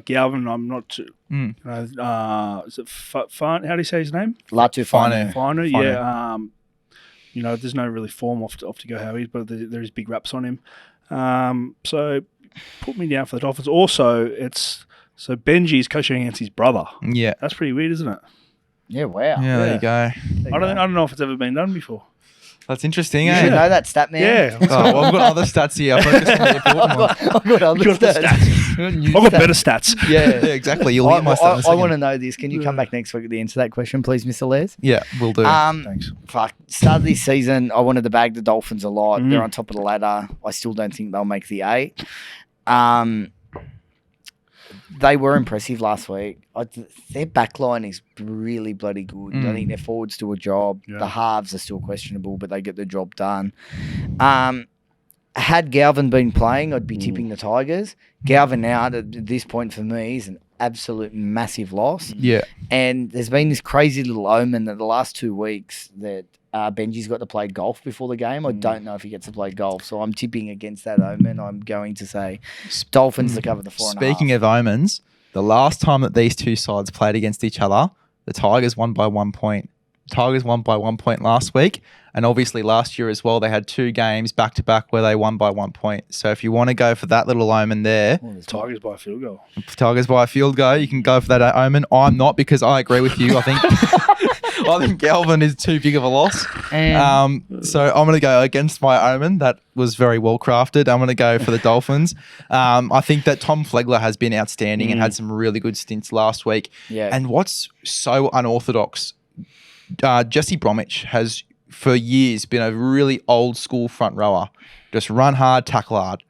Galvin. I'm not too. Is it Fine? How do you say his name? Latu Fine. Finer, yeah. There's no really form off to go how he is, but there is big raps on him. So put me down for the Dolphins. Also, Benji's coaching against his brother. Yeah, that's pretty weird, isn't it? Yeah, wow. Yeah, there you go. I don't know if it's ever been done before. That's interesting, You should know that stat, man. Yeah. Well, I've got other stats here. I've focused on the important one. I've got other stats. I've got better stats. Yeah, exactly. You'll get my stats. I want to know this. Can you come back next week to answer that question, please, Mr. Les? Yeah, we'll do. Thanks. Start of this season, I wanted to bag the Dolphins a lot. They're on top of the ladder. I still don't think they'll make the 8. They were impressive last week. Their backline is really bloody good. I think their forwards do a job. Yeah. The halves are still questionable, but they get the job done. Had Galvin been playing, I'd be tipping the Tigers. Galvin out at this point for me is an absolute massive loss. Yeah. And there's been this crazy little omen that the last 2 weeks that Benji's got to play golf before the game. I don't know if he gets to play golf, so I'm tipping against that omen. I'm going to say Dolphins to cover the 4.5. Speaking of omens, the last time that these two sides played against each other, the Tigers won by 1 point. Tigers won by 1 point last week. And obviously last year as well, they had 2 games back-to-back where they won by 1 point. So if you want to go for that little omen there, Tigers by a field goal. Tigers by a field goal, you can go for that omen. I'm not, because I agree with you. I think I think Galvin is too big of a loss. So I'm going to go against my omen. That was very well crafted. I'm going to go for the Dolphins. I think that Tom Flegler has been outstanding and had some really good stints last week. Yeah. And what's so unorthodox, Jesse Bromwich has for years been a really old school front rower, just run hard, tackle hard.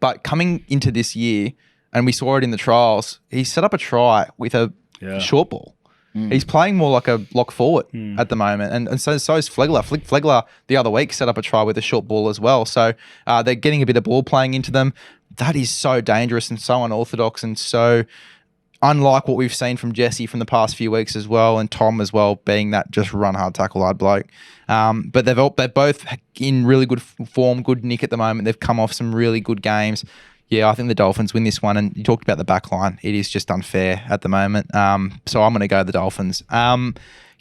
But coming into this year, and we saw it in the trials, he set up a try with a short ball. He's playing more like a lock forward at the moment. And so is Flegler. Flegler the other week set up a try with a short ball as well. So they're getting a bit of ball playing into them. That is so dangerous and so unorthodox and so unlike what we've seen from Jesse from the past few weeks as well, and Tom as well, being that just run hard, tackle hard bloke. But they're both in really good form, good nick at the moment. They've come off some really good games. Yeah, I think the Dolphins win this one. And you talked about the back line. It is just unfair at the moment. So I'm going to go the Dolphins.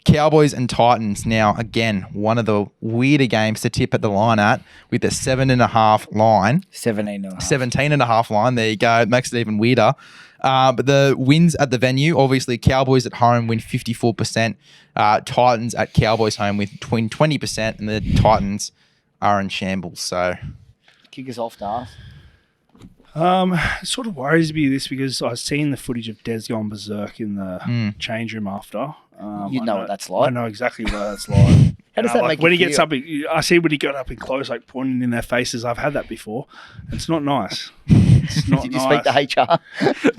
Cowboys and Titans. Now, again, one of the weirder games to tip at the line at with the 7.5 line. 17.5 line. There you go. It makes it even weirder. But the wins at the venue, obviously Cowboys at home win 54%. Titans at Cowboys home with between 20%, and the Titans are in shambles. So kick us off, Darth. It sort of worries me this because I've seen the footage of Des going berserk in the change room after. You know what that's like. I know exactly what that's like. How does that make when you he gets feel? up, I see when he got up in close, like pointing in their faces. I've had that before. It's not nice. It's not Did you nice. speak to HR?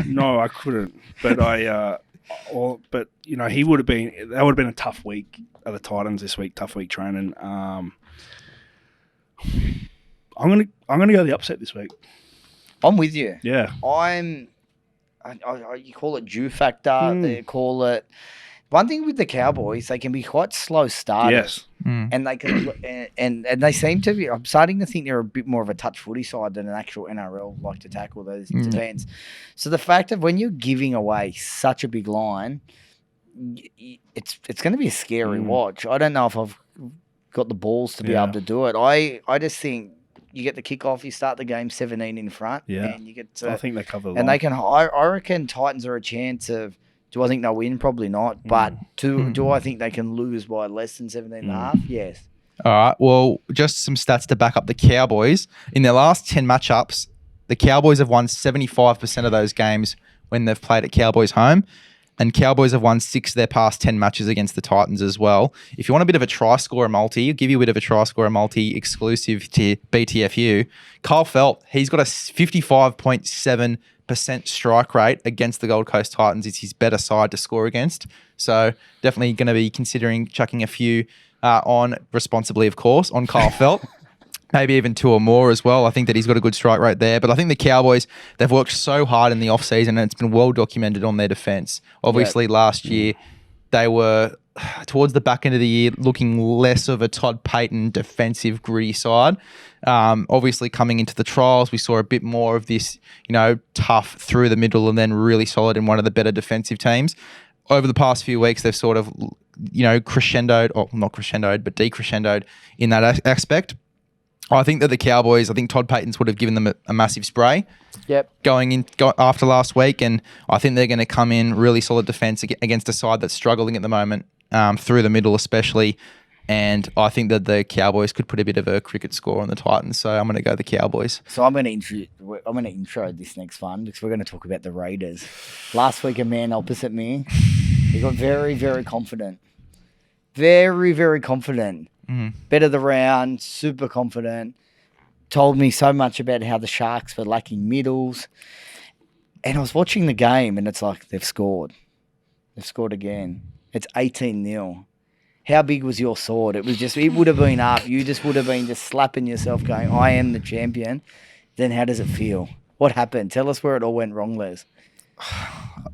No, I couldn't. But but you know, he would have been. That would have been a tough week at the Titans this week. Tough week training. I'm gonna go the upset this week. I'm with you. Yeah. You call it due factor. They call it. One thing with the Cowboys, they can be quite slow starters. Yes. And they can, and they seem to be. I'm starting to think they're a bit more of a touch footy side than an actual NRL like to tackle those defense. So the fact of when you're giving away such a big line, it's going to be a scary watch. I don't know if I've got the balls to be able to do it. I just think you get the kickoff, you start the game 17 in front, and you get to, I think they cover the line. and they can. I reckon Titans are a chance of. Do I think they'll win? Probably not. But do I think they can lose by less than 17.5? Yes. All right. Well, just some stats to back up the Cowboys. In their last 10 matchups, the Cowboys have won 75% of those games when they've played at Cowboys home. And Cowboys have won 6 of their past 10 matches against the Titans as well. If you want a bit of a try-scorer multi, I'll give you a bit of a try-scorer multi exclusive to BTFU. Kyle Felt, he's got a 55.7% strike rate against the Gold Coast Titans. It's his better side to score against. So definitely going to be considering chucking a few on responsibly, of course, on Kyle Felt. Maybe even 2 or more as well. I think that he's got a good strike rate there. But I think the Cowboys, they've worked so hard in the offseason and it's been well documented on their defence. Obviously, last year, they were, towards the back end of the year, looking less of a Todd Payton defensive gritty side. Obviously, coming into the trials, we saw a bit more of this, tough through the middle and then really solid in one of the better defensive teams. Over the past few weeks, they've sort of, crescendoed, or not crescendoed, but decrescendoed in that aspect. I think that the Cowboys, Todd Payton's would have given them a massive spray. Yep. Going after last week, and I think they're going to come in really solid defense against a side that's struggling at the moment, through the middle especially. And I think that the Cowboys could put a bit of a cricket score on the Titans, so I'm going to go the Cowboys. So I'm going to intro this next one because we're going to talk about the Raiders. Last week, a man opposite me, he got very, very confident. Very, very confident. Bet of the round, super confident. Told me so much about how the Sharks were lacking middles. And I was watching the game and it's like, they've scored. They've scored again. It's 18-0. How big was your sword? It would have been up. You just would have been just slapping yourself going, I am the champion. Then how does it feel? What happened? Tell us where it all went wrong, Les.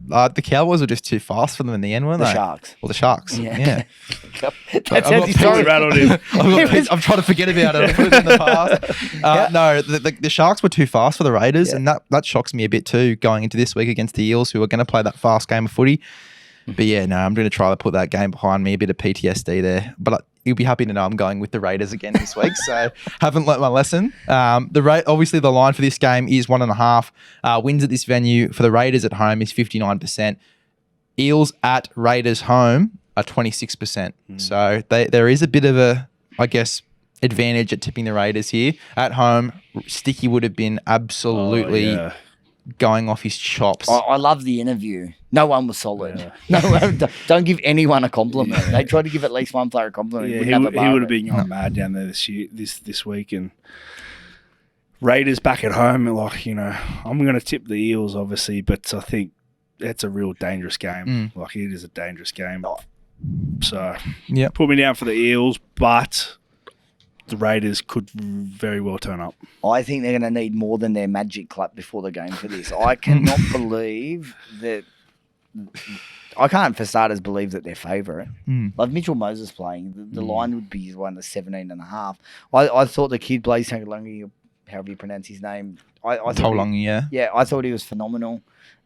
The Cowboys were just too fast for them in the end, weren't The they? Sharks. Well, the Sharks. Yeah. That's I'm how not he Totally started. rattled him. I'm trying to forget about it. I put it in the past. No, the Sharks were too fast for the Raiders, and that shocks me a bit too, going into this week against the Eels, who are going to play that fast game of footy. But yeah, no, I'm going to try to put that game behind me, a bit of PTSD there. But you'll be happy to know I'm going with the Raiders again this week, so haven't learnt my lesson. Obviously, the line for this game is 1.5. Wins at this venue for the Raiders at home is 59%. Eels at Raiders home are 26%. So there is a bit of a, I guess, advantage at tipping the Raiders here. At home, Sticky would have been absolutely going off his chops. I love the interview. No one was solid. Yeah. No, don't give anyone a compliment. They tried to give at least one player a compliment. Yeah, he would have been going mad down there this week. And Raiders back at home, like, I'm going to tip the Eels, obviously, but I think that's a real dangerous game. Like, it is a dangerous game. So, put me down for the Eels, but the Raiders could very well turn up. I think they're going to need more than their magic clap before the game for this. I cannot believe that. I can't, for starters, believe that they're favourite. Like Mitchell Moses playing, the line would be one of 17.5. I thought the kid Blaze Tangalungi, however you pronounce his name, I Taulungi, yeah, I thought he was phenomenal.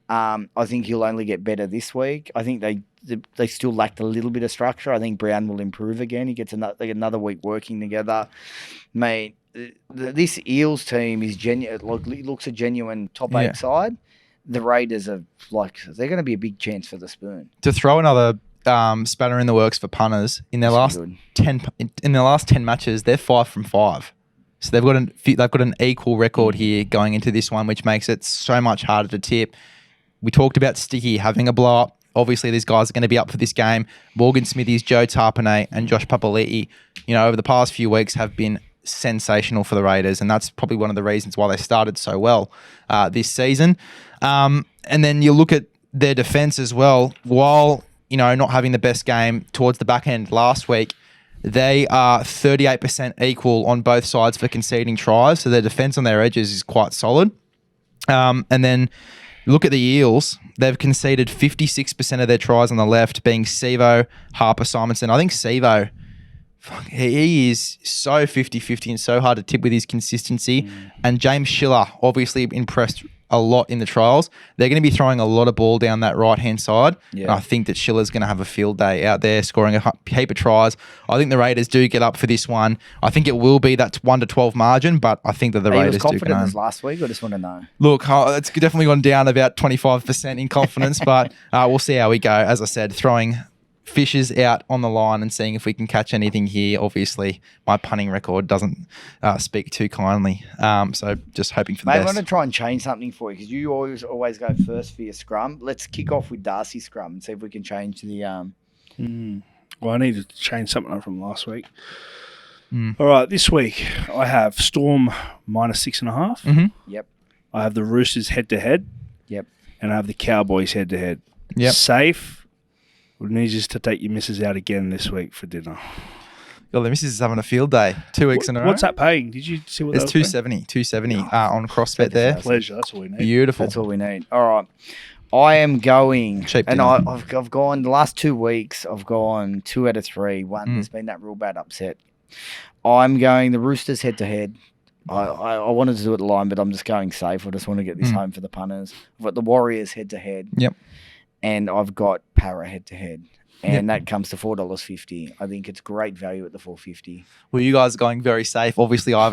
I think he'll only get better this week. I think they still lacked a little bit of structure. I think Brown will improve again. He gets another week working together. Mate, this Eels team is genuine. It looks a genuine top 8 side. The Raiders are they're going to be a big chance for the spoon. To throw another spanner in the works for punters, in their last 10 matches, they're 5 from 5. So they've got an equal record here going into this one, which makes it so much harder to tip. We talked about Sticky having a blow up. Obviously, these guys are going to be up for this game. Morgan Smithies, Joe Tarpanay, and Josh Papali'i, over the past few weeks have been sensational for the Raiders, and that's probably one of the reasons why they started so well this season. And then you look at their defense as well. While, not having the best game towards the back end last week, they are 38% equal on both sides for conceding tries, so their defense on their edges is quite solid. And then look at the Eels. They've conceded 56% of their tries on the left, being Sevo, Harper, Simonson. I think Sevo, he is so 50-50 and so hard to tip with his consistency. And James Schiller obviously impressed a lot in the trials. They're going to be throwing a lot of ball down that right-hand side. Yeah. And I think that Schiller's going to have a field day out there scoring a heap of tries. I think the Raiders do get up for this one. I think it will be that 1-12 margin, but I think that the Raiders do. He was confident as last week. I just want to know. Look, it's definitely gone down about 25% in confidence, but we'll see how we go. As I said, throwing fishes out on the line and seeing if we can catch anything here. Obviously, my punting record doesn't speak too kindly. So just hoping for the best. I want to try and change something for you because you always go first for your scrum. Let's kick off with Darcy scrum and see if we can change the... Well, I need to change something up from last week. All right, this week I have Storm -6.5. Yep. I have the Roosters head-to-head. Yep. And I have the Cowboys head-to-head. Yep. Safe. We need you to take your missus out again this week for dinner. Well, the missus is having a field day 2 weeks in a row. What's that paying? Did you see what it's that was 270 on CrossFit there. Pleasure. That's all we need. Beautiful. That's all we need. All right. I am going, cheap and dinner. I've gone the last 2 weeks. I've gone 2 out of 3. One, there's been that real bad upset. I'm going the Roosters head to head. I wanted to do it line, but I'm just going safe. I just want to get this home for the punters. I've got the Warriors head to head. Yep. And I've got Para head to head. And that comes to $4.50. I think it's great value at the $4.50. Well, you guys are going very safe. Obviously, I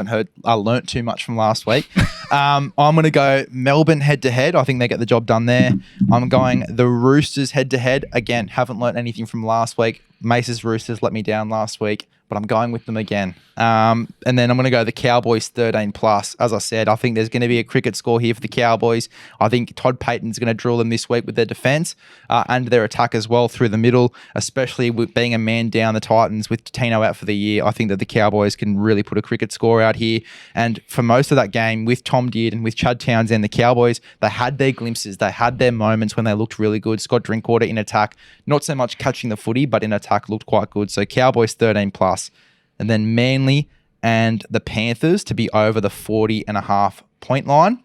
learnt too much from last week. I'm going to go Melbourne head-to-head. I think they get the job done there. I'm going the Roosters head-to-head. Again, haven't learnt anything from last week. Mace's Roosters let me down last week, but I'm going with them again. And then I'm going to go the Cowboys 13+. As I said, I think there's going to be a cricket score here for the Cowboys. I think Todd Payton's going to drill them this week with their defence and their attack as well through the middle, especially with being a man down the Titans with Tino out for the year. I think that the Cowboys can really put a cricket score out here. And for most of that game with Tom Deard and with Chad Townsend, the Cowboys, they had their glimpses. They had their moments when they looked really good. Scott Drinkwater in attack, not so much catching the footy, but in attack looked quite good. So Cowboys 13+. And then Manly and the Panthers to be over the 40.5 point line.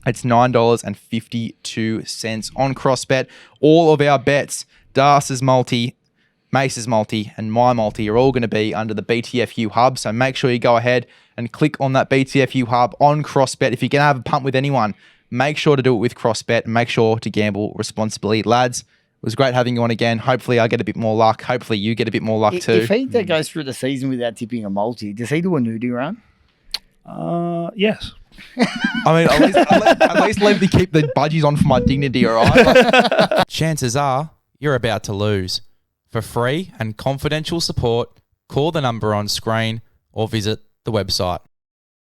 It's $9.52 on CrossBet. All of our bets, Darcy's multi, Macey's multi, and my multi are all going to be under the BTFU hub. So make sure you go ahead and click on that BTFU hub on CrossBet. If you're going to have a punt with anyone, make sure to do it with CrossBet and make sure to gamble responsibly. Lads, it was great having you on again. Hopefully I get a bit more luck. Hopefully you get a bit more luck too. If he goes through the season without tipping a multi, does he do a nudie run? Yes. I mean, at least let me keep the budgies on for my dignity, all right? Chances are you're about to lose. For free and confidential support, call the number on screen or visit the website.